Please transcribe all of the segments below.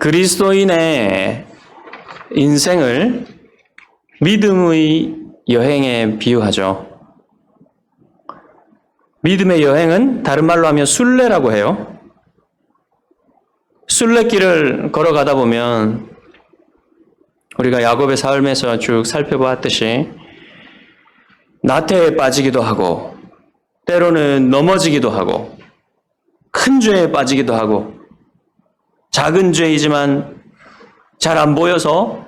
그리스도인의 인생을 믿음의 여행에 비유하죠. 믿음의 여행은 다른 말로 하면 순례라고 해요. 순례길을 걸어가다 보면 우리가 야곱의 삶에서 쭉 살펴보았듯이 나태에 빠지기도 하고 때로는 넘어지기도 하고 큰 죄에 빠지기도 하고 작은 죄이지만 잘 안 보여서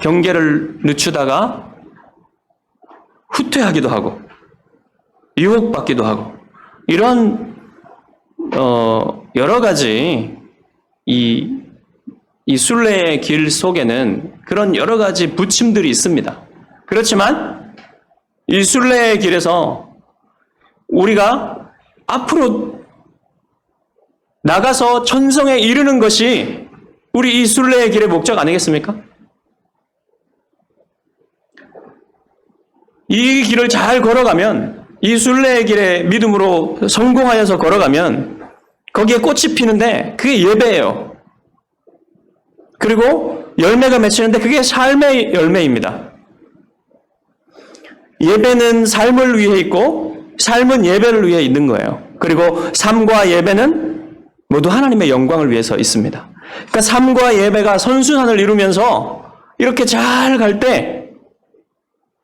경계를 늦추다가 후퇴하기도 하고 유혹받기도 하고 이런 여러 가지 이 순례의 길 속에는 그런 여러 가지 부침들이 있습니다. 그렇지만 이 순례의 길에서 우리가 앞으로 나가서 천성에 이르는 것이 우리 이 순례의 길의 목적 아니겠습니까? 이 길을 잘 걸어가면, 이 순례의 길에 믿음으로 성공하여서 걸어가면 거기에 꽃이 피는데 그게 예배예요. 그리고 열매가 맺히는데 그게 삶의 열매입니다. 예배는 삶을 위해 있고 삶은 예배를 위해 있는 거예요. 그리고 삶과 예배는 모두 하나님의 영광을 위해서 있습니다. 그러니까 삶과 예배가 선순환을 이루면서 이렇게 잘 갈 때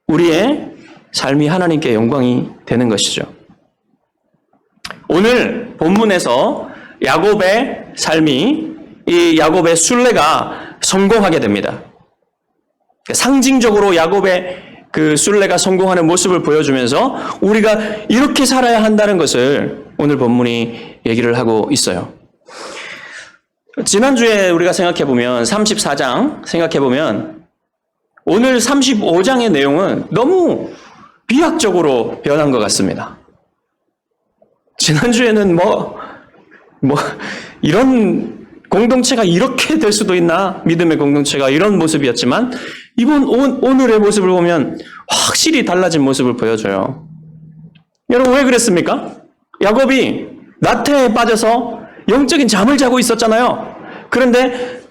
우리의 삶이 하나님께 영광이 되는 것이죠. 오늘 본문에서 야곱의 삶이 이 야곱의 순례가 성공하게 됩니다. 상징적으로 야곱의 그 순례가 성공하는 모습을 보여주면서 우리가 이렇게 살아야 한다는 것을 오늘 본문이 얘기를 하고 있어요. 지난주에 우리가 생각해보면 34장 생각해보면 오늘 35장의 내용은 너무 비약적으로 변한 것 같습니다. 지난주에는 이런 공동체가 이렇게 될 수도 있나? 믿음의 공동체가 이런 모습이었지만 오늘의 모습을 보면 확실히 달라진 모습을 보여줘요. 여러분 왜 그랬습니까? 야곱이 나태에 빠져서 영적인 잠을 자고 있었잖아요. 그런데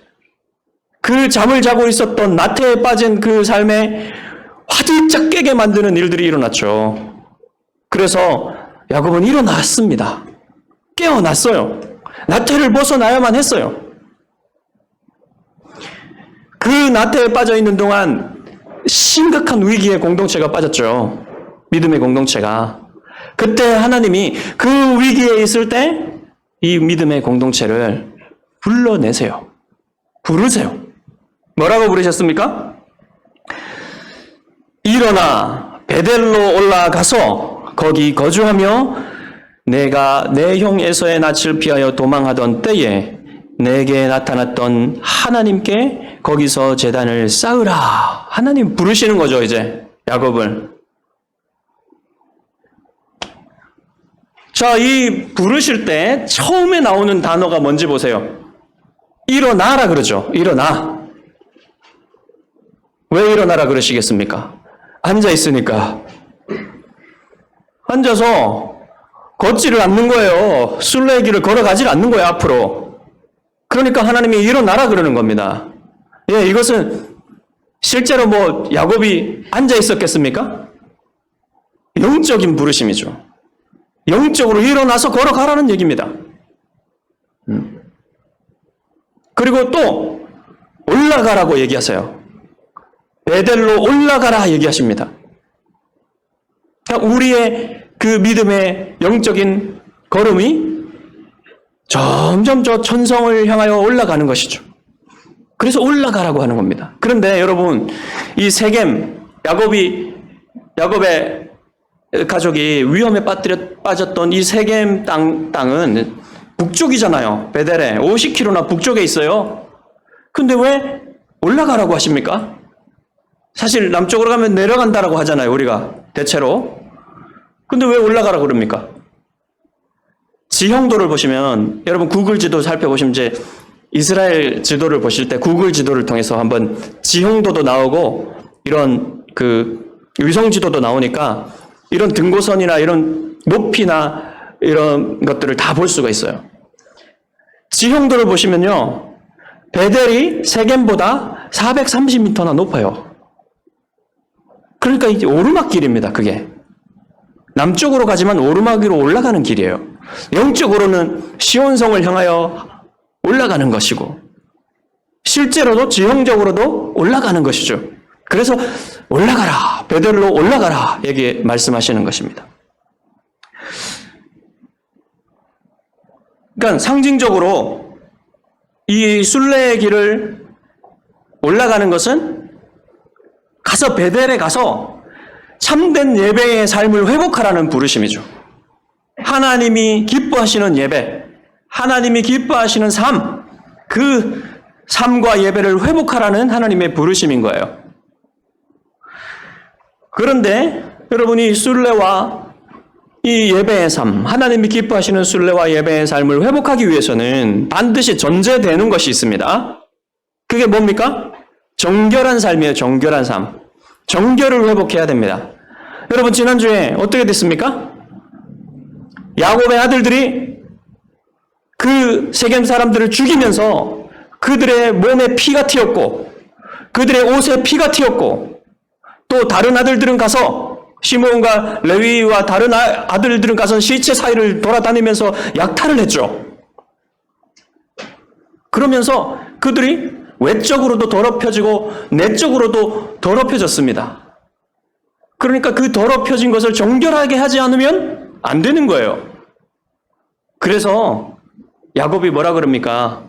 그 잠을 자고 있었던 나태에 빠진 그 삶에 화들짝 깨게 만드는 일들이 일어났죠. 그래서 야곱은 일어났습니다. 깨어났어요. 나태를 벗어나야만 했어요. 그 나태에 빠져 있는 동안 심각한 위기에 공동체가 빠졌죠. 믿음의 공동체가. 그때 하나님이 그 위기에 있을 때 이 믿음의 공동체를 불러내세요. 부르세요. 뭐라고 부르셨습니까? 일어나 베델로 올라가서 거기 거주하며 내가 내 형 에서의 낯을 피하여 도망하던 때에 내게 나타났던 하나님께 거기서 제단을 쌓으라. 하나님 부르시는 거죠, 이제 야곱을. 자, 이 부르실 때 처음에 나오는 단어가 뭔지 보세요. 일어나라 그러죠. 일어나. 왜 일어나라 그러시겠습니까? 앉아 있으니까. 앉아서 걷지를 않는 거예요. 순례의 길을 걸어가질 않는 거예요, 앞으로. 그러니까 하나님이 일어나라 그러는 겁니다. 예, 이것은 실제로 야곱이 앉아 있었겠습니까? 영적인 부르심이죠. 영적으로 일어나서 걸어가라는 얘기입니다. 그리고 또 올라가라고 얘기하세요. 베델로 올라가라 얘기하십니다. 그러니까 우리의 그 믿음의 영적인 걸음이 점점 저 천성을 향하여 올라가는 것이죠. 그래서 올라가라고 하는 겁니다. 그런데 여러분, 이 세겜, 야곱의 가족이 위험에 빠졌던 이 세겜 땅은 북쪽이잖아요. 베델에 50km나 북쪽에 있어요. 근데 왜 올라가라고 하십니까? 사실 남쪽으로 가면 내려간다라고 하잖아요, 우리가 대체로. 근데 왜 올라가라고 그럽니까? 지형도를 보시면, 여러분 구글 지도 살펴보시면 이제 이스라엘 지도를 보실 때 구글 지도를 통해서 한번 지형도도 나오고 이런 그 위성 지도도 나오니까 이런 등고선이나 이런 높이나 이런 것들을 다 볼 수가 있어요. 지형도를 보시면요, 베델이 세겜보다 430m나 높아요. 그러니까 이제 오르막길입니다, 그게. 남쪽으로 가지만 오르막 위로 올라가는 길이에요. 영적으로는 시온성을 향하여 올라가는 것이고, 실제로도 지형적으로도 올라가는 것이죠. 그래서 올라가라, 베델로 올라가라, 여기 말씀하시는 것입니다. 그러니까 상징적으로 이 순례의 길을 올라가는 것은 가서 베델에 가서 참된 예배의 삶을 회복하라는 부르심이죠. 하나님이 기뻐하시는 예배, 하나님이 기뻐하시는 삶, 그 삶과 예배를 회복하라는 하나님의 부르심인 거예요. 그런데 여러분이 순례와 이 예배의 삶, 하나님이 기뻐하시는 순례와 예배의 삶을 회복하기 위해서는 반드시 전제되는 것이 있습니다. 그게 뭡니까? 정결한 삶이에요. 정결한 삶. 정결을 회복해야 됩니다. 여러분 지난주에 어떻게 됐습니까? 야곱의 아들들이 그 세겜 사람들을 죽이면서 그들의 몸에 피가 튀었고 그들의 옷에 피가 튀었고 또 다른 아들들은 가서 시므온과 레위와 다른 아들들은 가서 시체 사이를 돌아다니면서 약탈을 했죠. 그러면서 그들이 외적으로도 더럽혀지고 내적으로도 더럽혀졌습니다. 그러니까 그 더럽혀진 것을 정결하게 하지 않으면 안 되는 거예요. 그래서 야곱이 뭐라 그럽니까?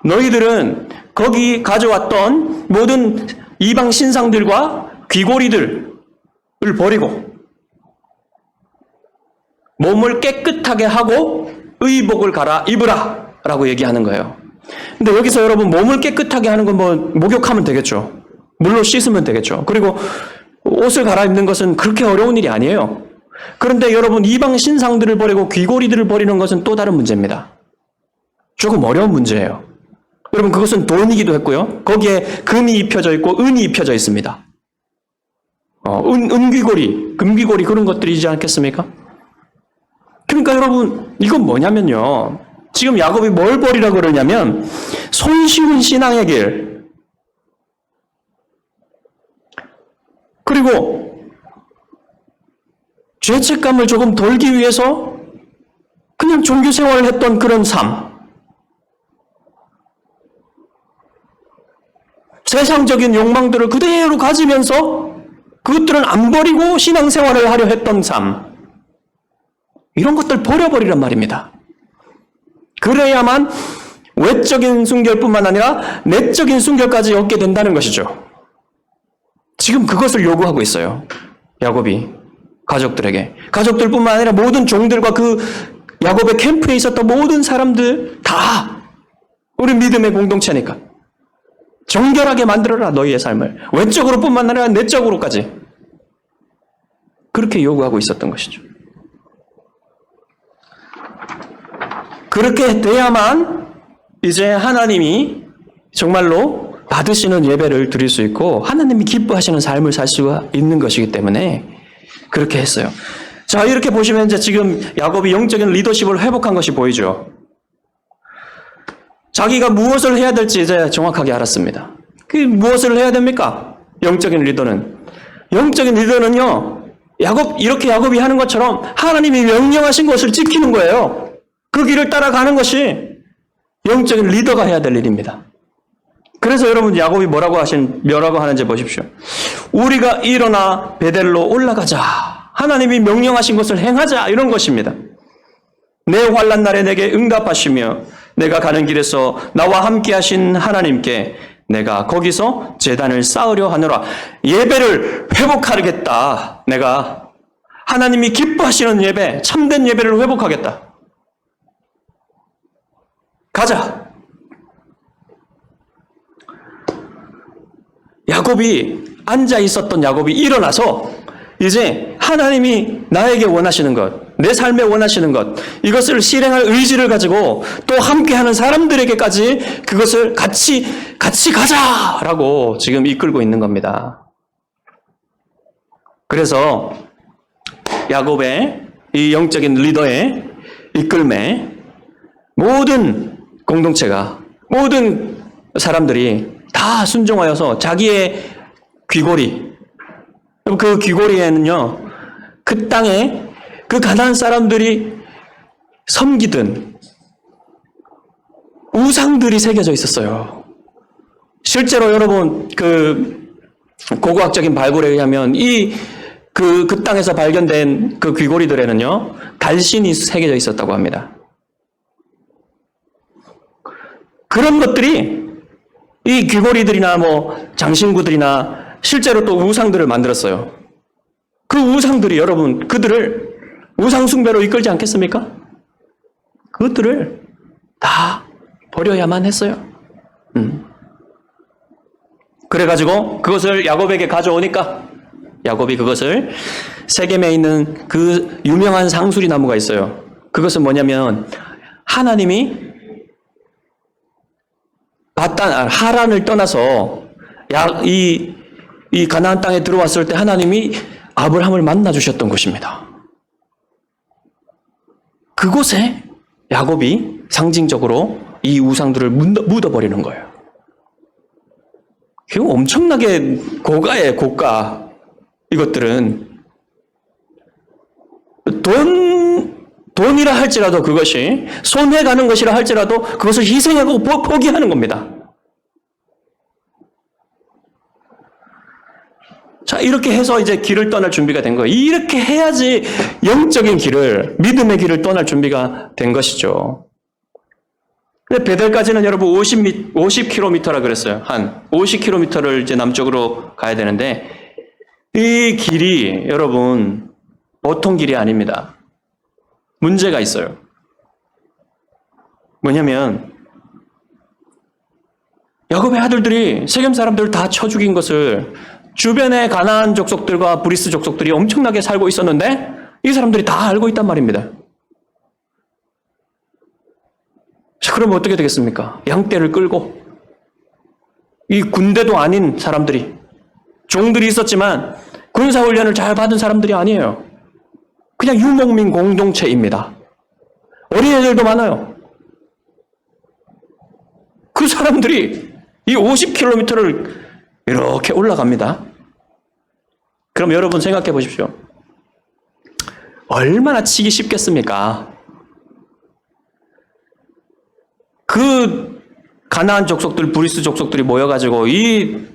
너희들은 거기 가져왔던 모든 이방 신상들과 귀고리들을 버리고 몸을 깨끗하게 하고 의복을 갈아 입으라 라고 얘기하는 거예요. 근데 여기서 여러분 몸을 깨끗하게 하는 건 뭐 목욕하면 되겠죠. 물로 씻으면 되겠죠. 그리고 옷을 갈아입는 것은 그렇게 어려운 일이 아니에요. 그런데 여러분 이방 신상들을 버리고 귀고리들을 버리는 것은 또 다른 문제입니다. 조금 어려운 문제예요. 여러분 그것은 돈이기도 했고요. 거기에 금이 입혀져 있고 은이 입혀져 있습니다. 은귀고리, 금귀고리 그런 것들이지 않겠습니까? 그러니까 여러분 이건 뭐냐면요. 지금 야곱이 뭘 버리라고 그러냐면 손쉬운 신앙의 길 그리고 죄책감을 조금 덜기 위해서 그냥 종교 생활을 했던 그런 삶 세상적인 욕망들을 그대로 가지면서 그것들은 안 버리고 신앙생활을 하려 했던 삶 이런 것들 버려버리란 말입니다. 그래야만 외적인 순결뿐만 아니라 내적인 순결까지 얻게 된다는 것이죠. 지금 그것을 요구하고 있어요. 야곱이 가족들에게. 가족들뿐만 아니라 모든 종들과 그 야곱의 캠프에 있었던 모든 사람들 다 우리 믿음의 공동체니까. 정결하게 만들어라 너희의 삶을. 외적으로뿐만 아니라 내적으로까지. 그렇게 요구하고 있었던 것이죠. 그렇게 돼야만 이제 하나님이 정말로 받으시는 예배를 드릴 수 있고 하나님이 기뻐하시는 삶을 살 수가 있는 것이기 때문에 그렇게 했어요. 자, 이렇게 보시면 이제 지금 야곱이 영적인 리더십을 회복한 것이 보이죠. 자기가 무엇을 해야 될지 이제 정확하게 알았습니다. 그 무엇을 해야 됩니까? 영적인 리더는. 영적인 리더는요, 이렇게 야곱이 하는 것처럼 하나님이 명령하신 것을 지키는 거예요. 그 길을 따라가는 것이 영적인 리더가 해야 될 일입니다. 그래서 여러분 야곱이 뭐라고 하는지 보십시오. 우리가 일어나 베델로 올라가자. 하나님이 명령하신 것을 행하자. 이런 것입니다. 내 환난 날에 내게 응답하시며 내가 가는 길에서 나와 함께 하신 하나님께 내가 거기서 제단을 쌓으려 하노라. 예배를 회복하겠다. 내가 하나님이 기뻐하시는 예배, 참된 예배를 회복하겠다. 가자. 야곱이 앉아 있었던 야곱이 일어나서 이제 하나님이 나에게 원하시는 것, 내 삶에 원하시는 것, 이것을 실행할 의지를 가지고 또 함께하는 사람들에게까지 그것을 같이 가자라고 지금 이끌고 있는 겁니다. 그래서 야곱의 이 영적인 리더의 이끌매 모든 공동체가, 모든 사람들이 다 순종하여서 자기의 귀고리, 그 귀고리에는요, 그 땅에 그 가나안 사람들이 섬기던 우상들이 새겨져 있었어요. 실제로 여러분, 그 고고학적인 발굴에 의하면 그 땅에서 발견된 그 귀고리들에는요, 달신이 새겨져 있었다고 합니다. 그런 것들이 이 귀고리들이나 장신구들이나 실제로 또 우상들을 만들었어요. 그 우상들이 여러분, 그들을 우상숭배로 이끌지 않겠습니까? 그것들을 다 버려야만 했어요. 그래가지고 그것을 야곱에게 가져오니까 야곱이 그것을 세겜에 있는 그 유명한 상수리 나무가 있어요. 그것은 뭐냐면 하나님이 하란을 떠나서 이 가나안 땅에 들어왔을 때 하나님이 아브라함을 만나 주셨던 곳입니다. 그곳에 야곱이 상징적으로 이 우상들을 묻어버리는 거예요. 이거 엄청나게 고가예요, 고가. 이것들은 돈이라 할지라도 그것이 손해가는 것이라 할지라도 그것을 희생하고 포기하는 겁니다. 자, 이렇게 해서 이제 길을 떠날 준비가 된 거예요. 이렇게 해야지 영적인 길을, 믿음의 길을 떠날 준비가 된 것이죠. 근데 베델까지는 여러분 50km라 그랬어요. 한 50km를 이제 남쪽으로 가야 되는데 이 길이 여러분 보통 길이 아닙니다. 문제가 있어요. 뭐냐면 야곱의 아들들이 세겜 사람들을 다 쳐 죽인 것을 주변의 가나안 족속들과 브리스 족속들이 엄청나게 살고 있었는데 이 사람들이 다 알고 있단 말입니다. 자, 그럼 어떻게 되겠습니까? 양떼를 끌고 이 군대도 아닌 사람들이, 종들이 있었지만 군사훈련을 잘 받은 사람들이 아니에요. 그냥 유목민 공동체입니다. 어린애들도 많아요. 그 사람들이 이 50km를 이렇게 올라갑니다. 그럼 여러분 생각해 보십시오. 얼마나 치기 쉽겠습니까? 그 가나안 족속들, 브리스 족속들이 모여가지고 이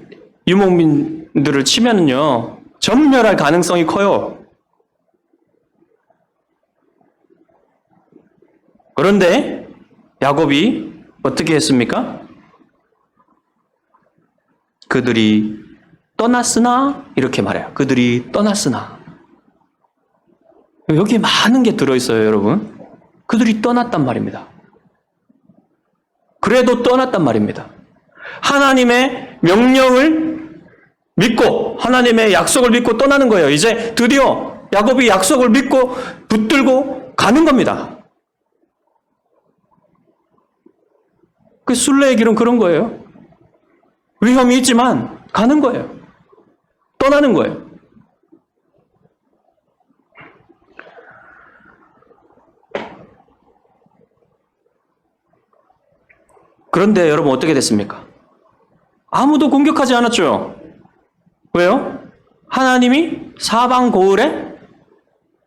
유목민들을 치면은요, 전멸할 가능성이 커요. 그런데 야곱이 어떻게 했습니까? 그들이 떠났으나 이렇게 말해요. 그들이 떠났으나. 여기에 많은 게 들어있어요, 여러분. 그들이 떠났단 말입니다. 그래도 떠났단 말입니다. 하나님의 명령을 믿고 하나님의 약속을 믿고 떠나는 거예요. 이제 드디어 야곱이 약속을 믿고 붙들고 가는 겁니다. 그 순례의 길은 그런 거예요. 위험이 있지만 가는 거예요. 떠나는 거예요. 그런데 여러분 어떻게 됐습니까? 아무도 공격하지 않았죠. 왜요? 하나님이 사방 고을에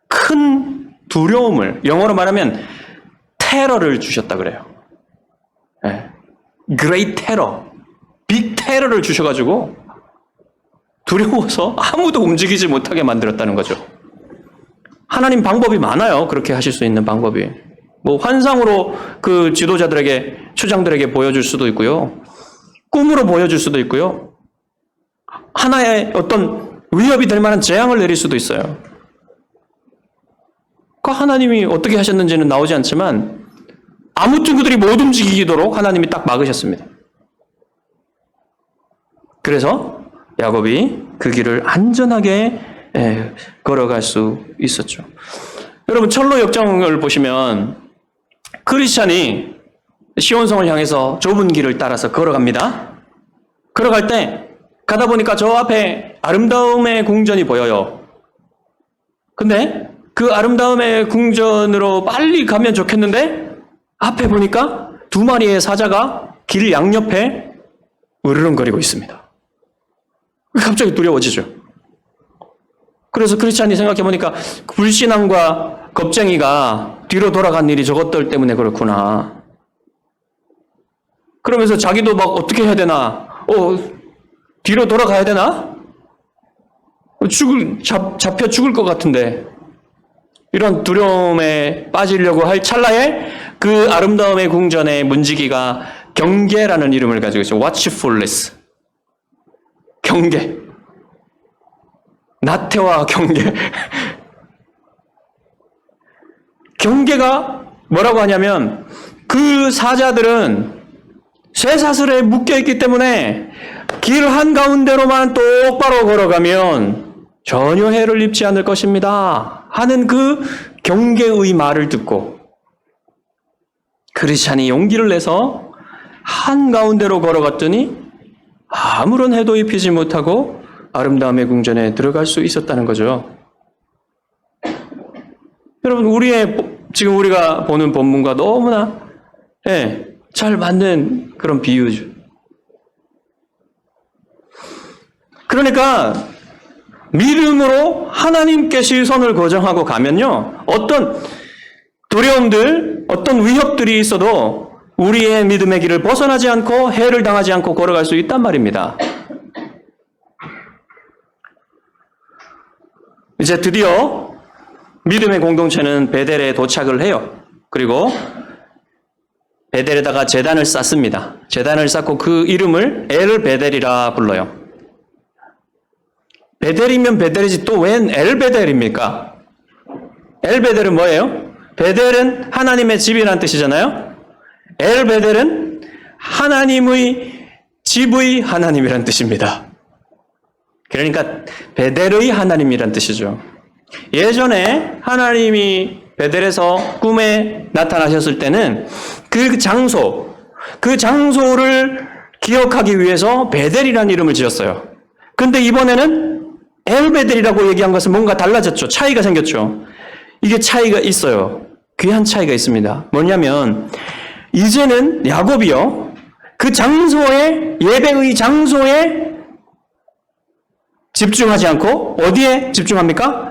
큰 두려움을, 영어로 말하면 테러를 주셨다 그래요. 네. Great terror, 빅 테러를 주셔가지고 두려워서 아무도 움직이지 못하게 만들었다는 거죠. 하나님 방법이 많아요. 그렇게 하실 수 있는 방법이. 환상으로 그 지도자들에게, 추장들에게 보여줄 수도 있고요. 꿈으로 보여줄 수도 있고요. 하나의 어떤 위협이 될 만한 재앙을 내릴 수도 있어요. 그 하나님이 어떻게 하셨는지는 나오지 않지만 아무튼 그들이 못 움직이도록 하나님이 딱 막으셨습니다. 그래서 야곱이 그 길을 안전하게 걸어갈 수 있었죠. 여러분 철로 역정을 보시면 크리스찬이 시온성을 향해서 좁은 길을 따라서 걸어갑니다. 걸어갈 때 가다 보니까 저 앞에 아름다움의 궁전이 보여요. 근데 그 아름다움의 궁전으로 빨리 가면 좋겠는데 앞에 보니까 두 마리의 사자가 길 양옆에 으르렁거리고 있습니다. 갑자기 두려워지죠. 그래서 크리스찬이 생각해 보니까 불신앙과 겁쟁이가 뒤로 돌아간 일이 저것들 때문에 그렇구나. 그러면서 자기도 막 어떻게 해야 되나? 뒤로 돌아가야 되나? 잡혀 죽을 것 같은데. 이런 두려움에 빠지려고 할 찰나에 그 아름다움의 궁전의 문지기가 경계라는 이름을 가지고 있어요. watchfulness. 경계. 나태와 경계. 경계가 뭐라고 하냐면 그 사자들은 쇠사슬에 묶여있기 때문에 길 한가운데로만 똑바로 걸어가면 전혀 해를 입지 않을 것입니다. 하는 그 경계의 말을 듣고 크리스찬이 용기를 내서 한가운데로 걸어갔더니 아무런 해도 입히지 못하고 아름다움의 궁전에 들어갈 수 있었다는 거죠. 여러분, 지금 우리가 보는 본문과 너무나 잘 맞는 그런 비유죠. 그러니까 믿음으로 하나님께 시선을 고정하고 가면요, 어떤 두려움들, 어떤 위협들이 있어도 우리의 믿음의 길을 벗어나지 않고 해를 당하지 않고 걸어갈 수 있단 말입니다. 이제 드디어 믿음의 공동체는 베델에 도착을 해요. 그리고 베델에다가 제단을 쌓습니다. 제단을 쌓고 그 이름을 엘베델이라 불러요. 베델이면 베델이지 또 웬 엘베델입니까? 엘베델은 뭐예요? 베델은 하나님의 집이라는 뜻이잖아요. 엘베델은 하나님의 집의 하나님이라는 뜻입니다. 그러니까 베델의 하나님이라는 뜻이죠. 예전에 하나님이 베델에서 꿈에 나타나셨을 때는 그 장소를 기억하기 위해서 베델이라는 이름을 지었어요. 근데 이번에는 엘베델이라고 얘기한 것은 뭔가 달라졌죠. 차이가 생겼죠. 이게 차이가 있어요. 귀한 차이가 있습니다. 뭐냐면 이제는 야곱이요, 그 장소에, 예배의 장소에 집중하지 않고 어디에 집중합니까?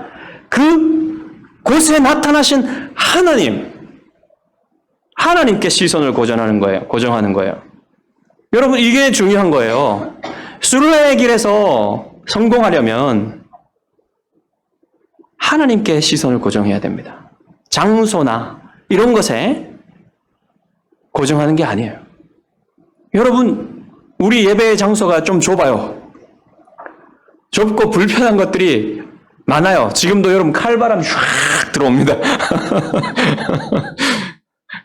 곳에 나타나신 하나님께 시선을 고정하는 거예요. 여러분, 이게 중요한 거예요. 순례의 길에서 성공하려면 하나님께 시선을 고정해야 됩니다. 장소나 이런 것에 고정하는 게 아니에요. 여러분, 우리 예배의 장소가 좀 좁아요. 좁고 불편한 것들이 많아요. 지금도 여러분 칼바람이 쫙 들어옵니다.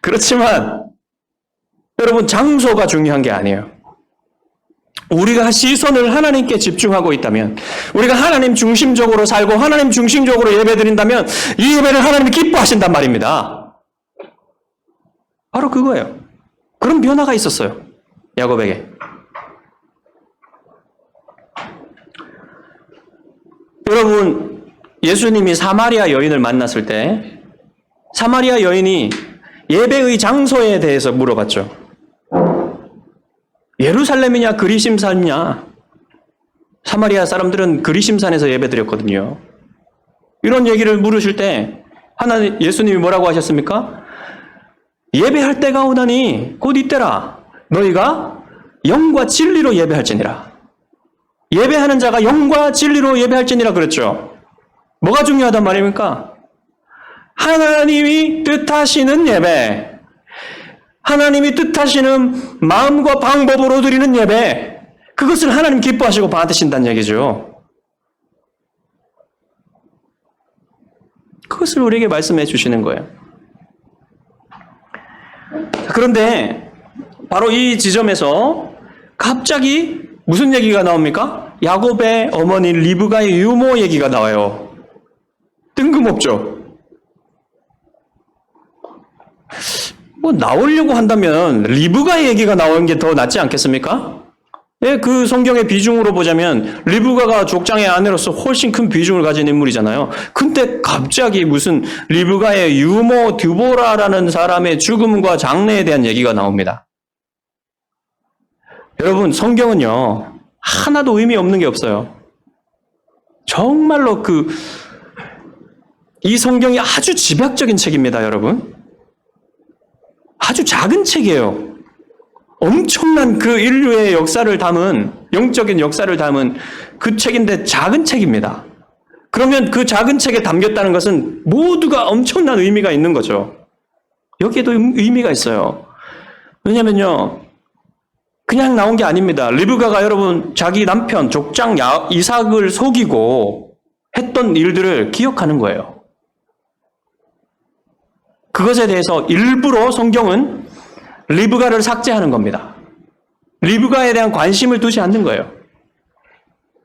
그렇지만 여러분, 장소가 중요한 게 아니에요. 우리가 시선을 하나님께 집중하고 있다면, 우리가 하나님 중심적으로 살고 하나님 중심적으로 예배드린다면 이 예배를 하나님이 기뻐하신단 말입니다. 바로 그거예요. 그런 변화가 있었어요, 야곱에게. 여러분, 예수님이 사마리아 여인을 만났을 때 사마리아 여인이 예배의 장소에 대해서 물어봤죠. 예루살렘이냐 그리심산이냐? 사마리아 사람들은 그리심산에서 예배드렸거든요. 이런 얘기를 물으실 때 예수님이 뭐라고 하셨습니까? 예배할 때가 오나니 곧 이때라. 너희가 영과 진리로 예배할지니라. 예배하는 자가 영과 진리로 예배할지니라 그랬죠. 뭐가 중요하단 말입니까? 하나님이 뜻하시는 예배, 하나님이 뜻하시는 마음과 방법으로 드리는 예배, 그것을 하나님 기뻐하시고 받으신다는 얘기죠. 그것을 우리에게 말씀해 주시는 거예요. 그런데 바로 이 지점에서 갑자기 무슨 얘기가 나옵니까? 야곱의 어머니 리브가의 유모 얘기가 나와요. 뜬금없죠. 나오려고 한다면 리브가의 얘기가 나오는 게 더 낫지 않겠습니까? 예, 그 성경의 비중으로 보자면 리브가가 족장의 아내로서 훨씬 큰 비중을 가진 인물이잖아요. 근데 갑자기 무슨 리브가의 유모 드보라라는 사람의 죽음과 장래에 대한 얘기가 나옵니다. 여러분, 성경은요, 하나도 의미 없는 게 없어요. 정말로 이 성경이 아주 집약적인 책입니다, 여러분. 아주 작은 책이에요. 엄청난 그 인류의 역사를 담은, 영적인 역사를 담은 그 책인데 작은 책입니다. 그러면 그 작은 책에 담겼다는 것은 모두가 엄청난 의미가 있는 거죠. 여기에도 의미가 있어요. 왜냐면요, 그냥 나온 게 아닙니다. 리브가가 여러분 자기 남편 족장 이삭을 속이고 했던 일들을 기억하는 거예요. 그것에 대해서 일부러 성경은 리브가를 삭제하는 겁니다. 리브가에 대한 관심을 두지 않는 거예요.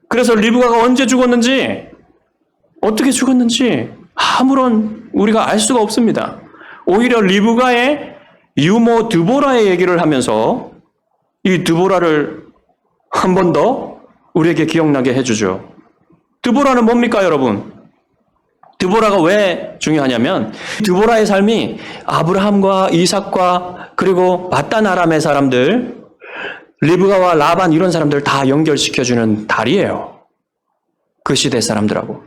그래서 리브가가 언제 죽었는지, 어떻게 죽었는지 아무런 우리가 알 수가 없습니다. 오히려 리브가의 유모 드보라의 얘기를 하면서 이 드보라를 한 번 더 우리에게 기억나게 해주죠. 드보라는 뭡니까, 여러분? 드보라가 왜 중요하냐면 드보라의 삶이 아브라함과 이삭과 그리고 밧단 아람의 사람들, 리브가와 라반 이런 사람들을 다 연결시켜주는 다리예요. 그 시대 사람들하고.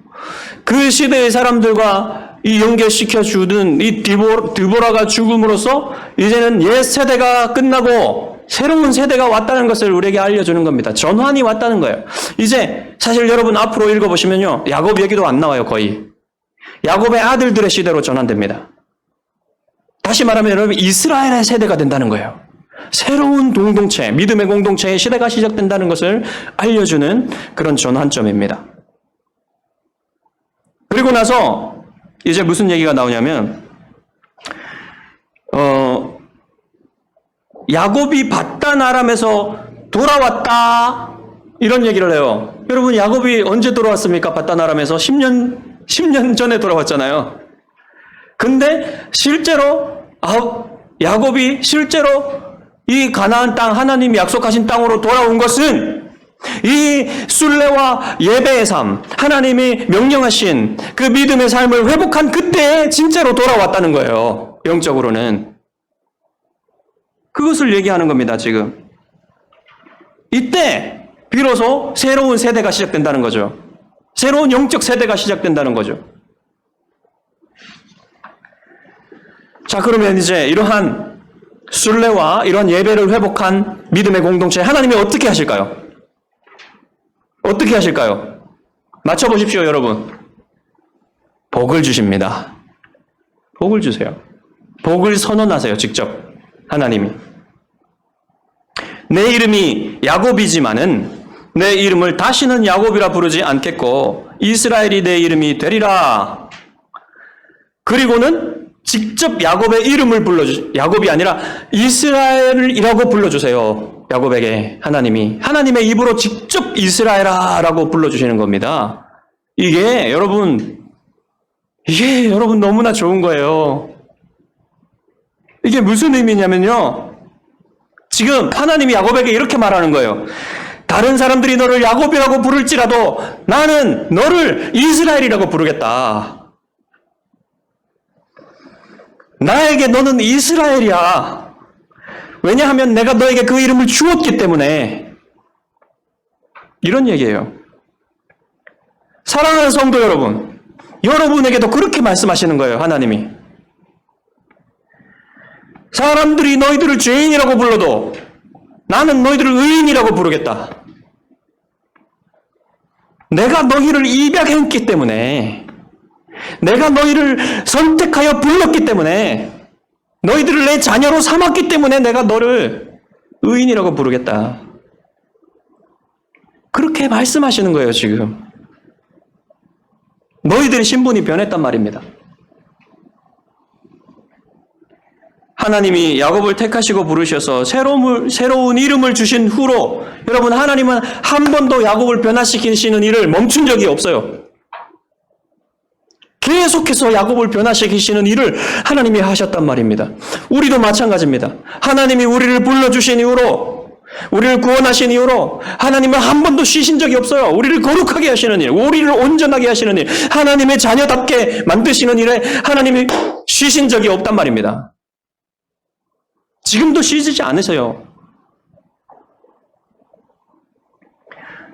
그 시대의 사람들과 이 연결시켜주는 이 드보라가 죽음으로써 이제는 옛 세대가 끝나고 새로운 세대가 왔다는 것을 우리에게 알려주는 겁니다. 전환이 왔다는 거예요. 이제 사실 여러분 앞으로 읽어보시면요, 야곱 얘기도 안 나와요. 거의. 야곱의 아들들의 시대로 전환됩니다. 다시 말하면 여러분 이스라엘의 세대가 된다는 거예요. 새로운 공동체, 믿음의 공동체의 시대가 시작된다는 것을 알려주는 그런 전환점입니다. 그리고 나서 이제 무슨 얘기가 나오냐면 야곱이 밧단 아람에서 돌아왔다 이런 얘기를 해요. 여러분 야곱이 언제 돌아왔습니까? 밧단 아람에서 10년 전에 돌아왔잖아요. 근데 실제로 야곱이 실제로 이 가나안 땅, 하나님이 약속하신 땅으로 돌아온 것은 이 순례와 예배의 삶, 하나님이 명령하신 그 믿음의 삶을 회복한 그때에 진짜로 돌아왔다는 거예요. 영적으로는. 그것을 얘기하는 겁니다, 지금. 이때 비로소 새로운 세대가 시작된다는 거죠. 새로운 영적 세대가 시작된다는 거죠. 자, 그러면 이제 이러한 순례와 이러한 예배를 회복한 믿음의 공동체, 하나님이 어떻게 하실까요? 어떻게 하실까요? 맞춰보십시오, 여러분. 복을 주십니다. 복을 주세요. 복을 선언하세요, 직접. 하나님이. 내 이름이 야곱이지만은 내 이름을 다시는 야곱이라 부르지 않겠고 이스라엘이 내 이름이 되리라. 그리고는 직접 야곱의 이름을 야곱이 아니라 이스라엘이라고 불러주세요. 야곱에게 하나님이. 하나님의 입으로 직접 이스라엘아라고 불러주시는 겁니다. 이게 여러분 너무나 좋은 거예요. 이게 무슨 의미냐면요. 지금 하나님이 야곱에게 이렇게 말하는 거예요. 다른 사람들이 너를 야곱이라고 부를지라도 나는 너를 이스라엘이라고 부르겠다. 나에게 너는 이스라엘이야. 왜냐하면 내가 너에게 그 이름을 주었기 때문에. 이런 얘기예요. 사랑하는 성도 여러분, 여러분에게도 그렇게 말씀하시는 거예요, 하나님이. 사람들이 너희들을 죄인이라고 불러도 나는 너희들을 의인이라고 부르겠다. 내가 너희를 입양했기 때문에, 내가 너희를 선택하여 불렀기 때문에, 너희들을 내 자녀로 삼았기 때문에 내가 너를 의인이라고 부르겠다. 그렇게 말씀하시는 거예요, 지금. 너희들의 신분이 변했단 말입니다. 하나님이 야곱을 택하시고 부르셔서 새로운 이름을 주신 후로 여러분 하나님은 한 번도 야곱을 변화시키시는 일을 멈춘 적이 없어요. 계속해서 야곱을 변화시키시는 일을 하나님이 하셨단 말입니다. 우리도 마찬가지입니다. 하나님이 우리를 불러주신 이후로, 우리를 구원하신 이후로 하나님은 한 번도 쉬신 적이 없어요. 우리를 거룩하게 하시는 일, 우리를 온전하게 하시는 일, 하나님의 자녀답게 만드시는 일에 하나님이 쉬신 적이 없단 말입니다. 지금도 쉬지 않으세요.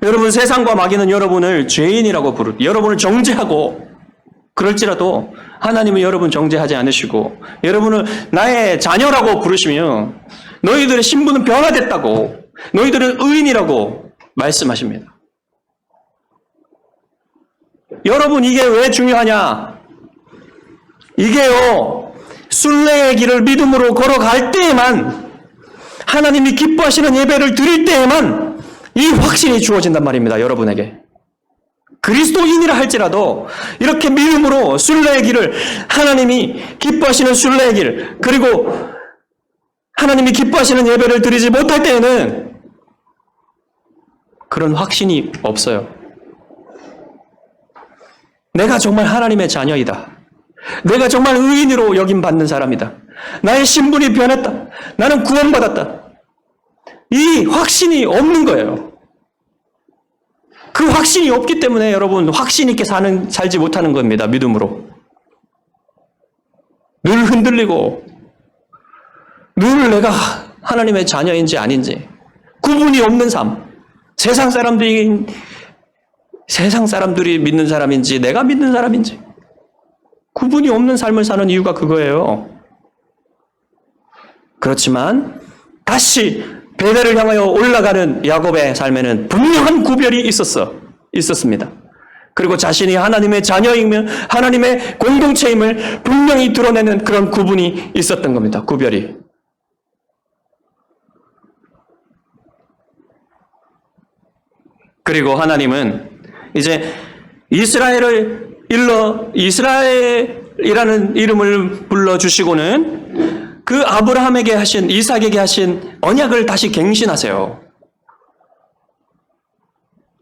여러분, 세상과 마귀는 여러분을 죄인이라고 여러분을 정죄하고, 그럴지라도 하나님은 여러분 정죄하지 않으시고 여러분을 나의 자녀라고 부르시며 너희들의 신분은 변화됐다고, 너희들은 의인이라고 말씀하십니다. 여러분, 이게 왜 중요하냐? 이게요, 순례의 길을 믿음으로 걸어갈 때에만, 하나님이 기뻐하시는 예배를 드릴 때에만 이 확신이 주어진단 말입니다. 여러분에게. 그리스도인이라 할지라도 이렇게 믿음으로 순례의 길을, 하나님이 기뻐하시는 순례의 길, 그리고 하나님이 기뻐하시는 예배를 드리지 못할 때에는 그런 확신이 없어요. 내가 정말 하나님의 자녀이다. 내가 정말 의인으로 여김받는 사람이다. 나의 신분이 변했다. 나는 구원받았다. 이 확신이 없는 거예요. 그 확신이 없기 때문에 여러분, 확신 있게 살지 못하는 겁니다. 믿음으로. 늘 흔들리고, 늘 내가 하나님의 자녀인지 아닌지 구분이 없는 삶. 세상 사람들이 믿는 사람인지 내가 믿는 사람인지 구분이 없는 삶을 사는 이유가 그거예요. 그렇지만 다시 베델을 향하여 올라가는 야곱의 삶에는 분명한 구별이 있었습니다. 그리고 자신이 하나님의 자녀이며 하나님의 공동체임을 분명히 드러내는 그런 구분이 있었던 겁니다. 구별이. 그리고 하나님은 이제 이스라엘이라는 이름을 불러주시고는 그 아브라함에게 하신, 이삭에게 하신 언약을 다시 갱신하세요.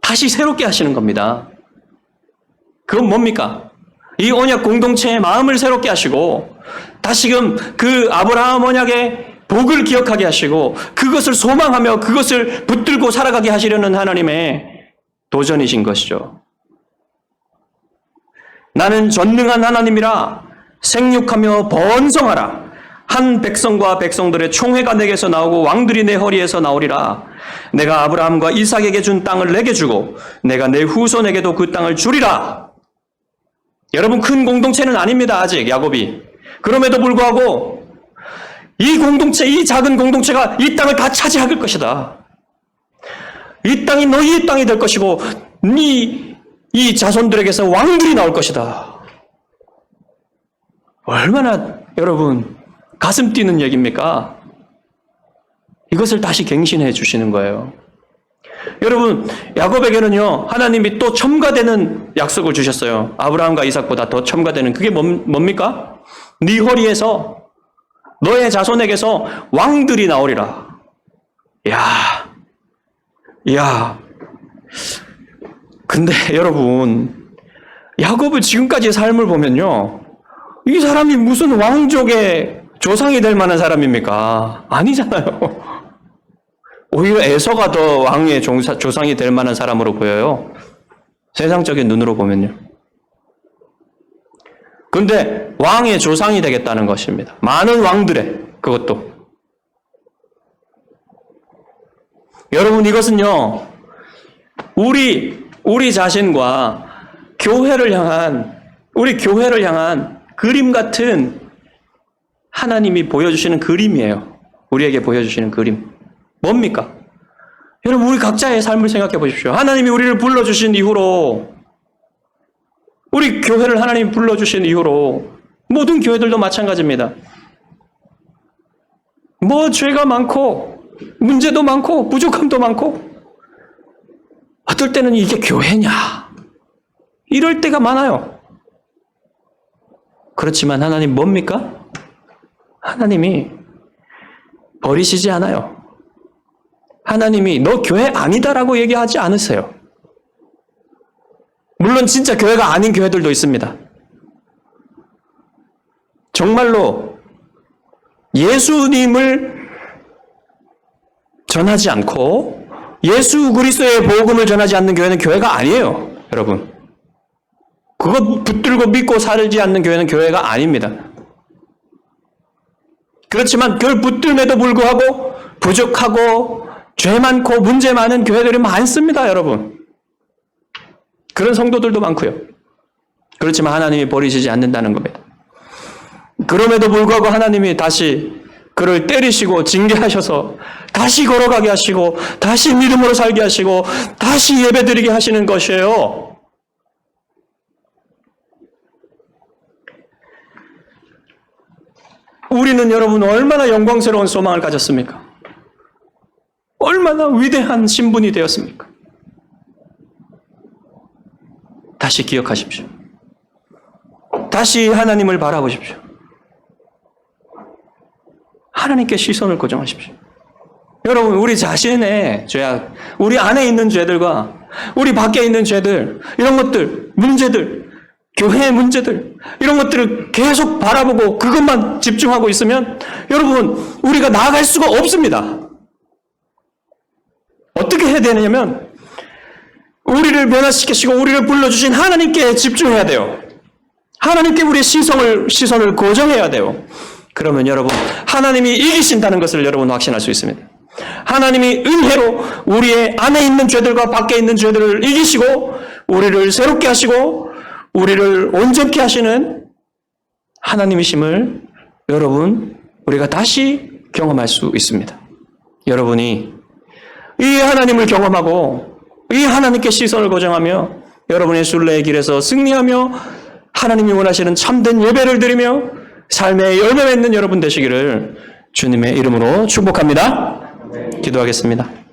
다시 새롭게 하시는 겁니다. 그건 뭡니까? 이 언약 공동체의 마음을 새롭게 하시고 다시금 그 아브라함 언약의 복을 기억하게 하시고 그것을 소망하며 그것을 붙들고 살아가게 하시려는 하나님의 도전이신 것이죠. 나는 전능한 하나님이라 생육하며 번성하라. 한 백성과 백성들의 총회가 내게서 나오고 왕들이 내 허리에서 나오리라. 내가 아브라함과 이삭에게 준 땅을 내게 주고 내가 내 후손에게도 그 땅을 주리라. 여러분, 큰 공동체는 아닙니다. 아직 야곱이. 그럼에도 불구하고 이 공동체, 이 작은 공동체가 이 땅을 다 차지할 것이다. 이 땅이 너희의 땅이 될 것이고 이 자손들에게서 왕들이 나올 것이다. 얼마나 여러분 가슴 뛰는 얘기입니까? 이것을 다시 갱신해 주시는 거예요. 여러분, 야곱에게는요, 하나님이 또 첨가되는 약속을 주셨어요. 아브라함과 이삭보다 더 첨가되는, 그게 뭡니까? 네 허리에서, 너의 자손에게서 왕들이 나오리라. 야. 근데 여러분, 야곱의 지금까지의 삶을 보면요, 이 사람이 무슨 왕족의 조상이 될 만한 사람입니까? 아니잖아요. 오히려 에서가 더 왕의 조상이 될 만한 사람으로 보여요. 세상적인 눈으로 보면요. 그런데 왕의 조상이 되겠다는 것입니다. 많은 왕들의, 그것도. 여러분, 이것은요, 우리 자신과 우리 교회를 향한 그림 같은 하나님이 보여주시는 그림이에요. 우리에게 보여주시는 그림. 뭡니까? 여러분, 우리 각자의 삶을 생각해 보십시오. 하나님이 우리를 불러주신 이후로, 우리 교회를 하나님이 불러주신 이후로, 모든 교회들도 마찬가지입니다. 죄가 많고, 문제도 많고, 부족함도 많고, 어떨 때는 이게 교회냐? 이럴 때가 많아요. 그렇지만 하나님 뭡니까? 하나님이 버리시지 않아요. 하나님이 너 교회 아니다라고 얘기하지 않으세요. 물론 진짜 교회가 아닌 교회들도 있습니다. 정말로 예수님을 전하지 않고 예수 그리스도의 복음을 전하지 않는 교회는 교회가 아니에요. 여러분, 그거 붙들고 믿고 살지 않는 교회는 교회가 아닙니다. 그렇지만 그걸 붙들매도 불구하고 부족하고 죄 많고 문제 많은 교회들이 많습니다, 여러분. 그런 성도들도 많고요. 그렇지만 하나님이 버리시지 않는다는 겁니다. 그럼에도 불구하고 하나님이 다시 그를 때리시고 징계하셔서 다시 걸어가게 하시고 다시 믿음으로 살게 하시고 다시 예배드리게 하시는 것이에요. 우리는 여러분 얼마나 영광스러운 소망을 가졌습니까? 얼마나 위대한 신분이 되었습니까? 다시 기억하십시오. 다시 하나님을 바라보십시오. 하나님께 시선을 고정하십시오. 여러분, 우리 자신의 죄악, 우리 안에 있는 죄들과 우리 밖에 있는 죄들, 이런 것들, 문제들, 교회의 문제들, 이런 것들을 계속 바라보고 그것만 집중하고 있으면 여러분, 우리가 나아갈 수가 없습니다. 어떻게 해야 되느냐면 우리를 변화시키시고 우리를 불러주신 하나님께 집중해야 돼요. 하나님께 우리의 시선을 고정해야 돼요. 그러면 여러분, 하나님이 이기신다는 것을 여러분 확신할 수 있습니다. 하나님이 은혜로 우리의 안에 있는 죄들과 밖에 있는 죄들을 이기시고 우리를 새롭게 하시고 우리를 온전케 하시는 하나님이심을 여러분, 우리가 다시 경험할 수 있습니다. 여러분이 이 하나님을 경험하고 이 하나님께 시선을 고정하며 여러분의 순례의 길에서 승리하며 하나님이 원하시는 참된 예배를 드리며 삶의 열매 맺는 여러분 되시기를 주님의 이름으로 축복합니다. 기도하겠습니다.